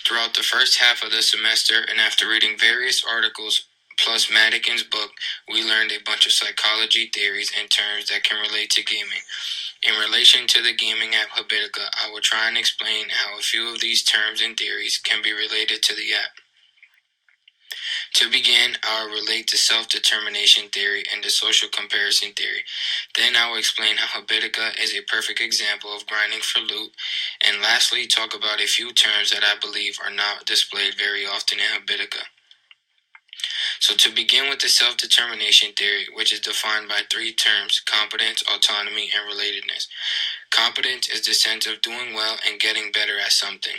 Throughout the first half of the semester, and after reading various articles plus Madigan's book, we learned a bunch of psychology theories and terms that can relate to gaming. In relation to the gaming app Habitica, I will try and explain how a few of these terms and theories can be related to the app. To begin, I will relate the self-determination theory and the social comparison theory. Then I will explain how Habitica is a perfect example of grinding for loot. And lastly, talk about a few terms that I believe are not displayed very often in Habitica. So to begin with the self-determination theory, which is defined by three terms: competence, autonomy, and relatedness. Competence is the sense of doing well and getting better at something.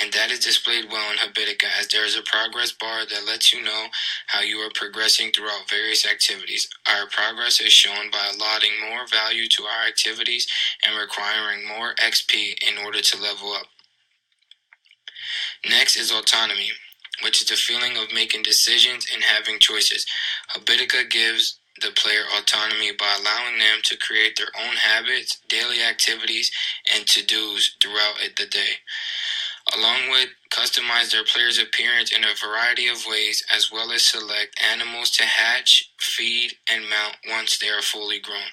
And that is displayed well in Habitica, as there is a progress bar that lets you know how you are progressing throughout various activities. Our progress is shown by allotting more value to our activities and requiring more XP in order to level up. Next is autonomy, which is the feeling of making decisions and having choices. Habitica gives the player autonomy by allowing them to create their own habits, daily activities, and to-dos throughout the day, along with customize their player's appearance in a variety of ways, as well as select animals to hatch, feed, and mount once they are fully grown.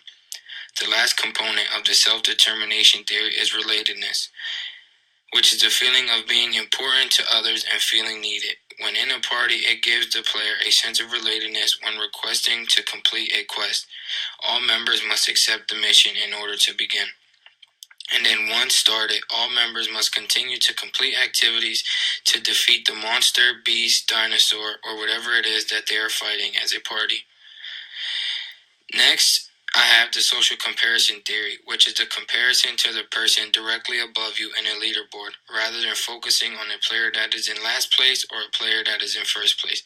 The last component of the self-determination theory is relatedness, which is the feeling of being important to others and feeling needed. When in a party, it gives the player a sense of relatedness when requesting to complete a quest. All members must accept the mission in order to begin. And then once started, all members must continue to complete activities to defeat the monster, beast, dinosaur, or whatever it is that they are fighting as a party. Next, I have the social comparison theory, which is the comparison to the person directly above you in a leaderboard, rather than focusing on a player that is in last place or a player that is in first place.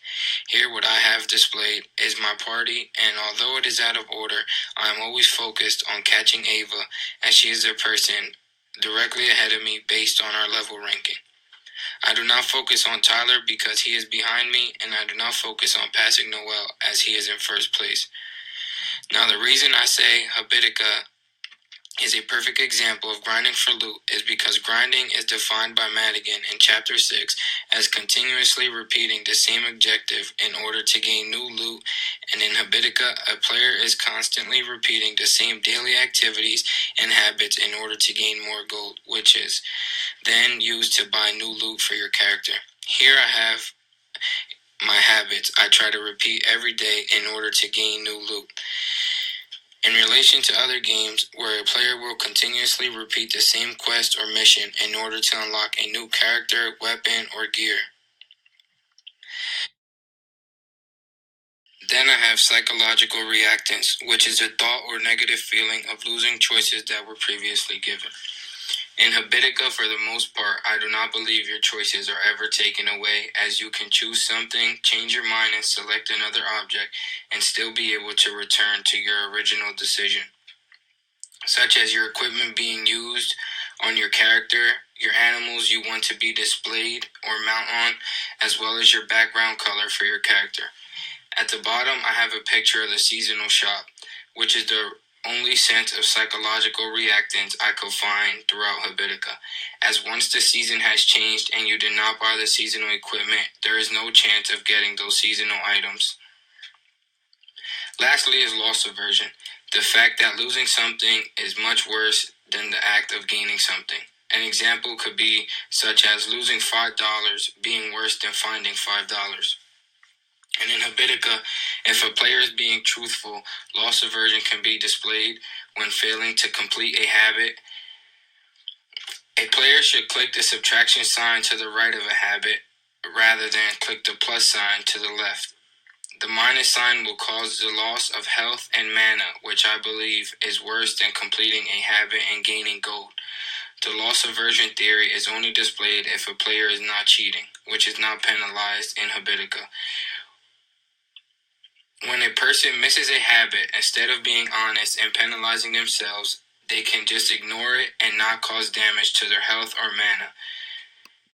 Here, what I have displayed is my party, and although it is out of order, I am always focused on catching Ava, as she is the person directly ahead of me based on our level ranking. I do not focus on Tyler because he is behind me, and I do not focus on passing Noel as he is in first place. Now, the reason I say Habitica is a perfect example of grinding for loot is because grinding is defined by Madigan in Chapter 6 as continuously repeating the same objective in order to gain new loot, and in Habitica, a player is constantly repeating the same daily activities and habits in order to gain more gold, which is then used to buy new loot for your character. Here I have my habits I try to repeat every day in order to gain new loot. In relation to other games, where a player will continuously repeat the same quest or mission in order to unlock a new character, weapon, or gear. Then I have psychological reactance, which is a thought or negative feeling of losing choices that were previously given. In Habitica, for the most part, I do not believe your choices are ever taken away, as you can choose something, change your mind, and select another object, and still be able to return to your original decision, such as your equipment being used on your character, your animals you want to be displayed or mount on, as well as your background color for your character. At the bottom, I have a picture of the seasonal shop, which is the only sense of psychological reactance I could find throughout Habitica, as once the season has changed and you did not buy the seasonal equipment, there is no chance of getting those seasonal items. Lastly is loss aversion, the fact that losing something is much worse than the act of gaining something. An example could be such as losing $5 being worse than finding $5. And in Habitica, if a player is being truthful, loss aversion can be displayed when failing to complete a habit. A player should click the subtraction sign to the right of a habit rather than click the plus sign to the left. The minus sign will cause the loss of health and mana, which I believe is worse than completing a habit and gaining gold. The loss aversion theory is only displayed if a player is not cheating, which is not penalized in Habitica. When a person misses a habit, instead of being honest and penalizing themselves, they can just ignore it and not cause damage to their health or mana.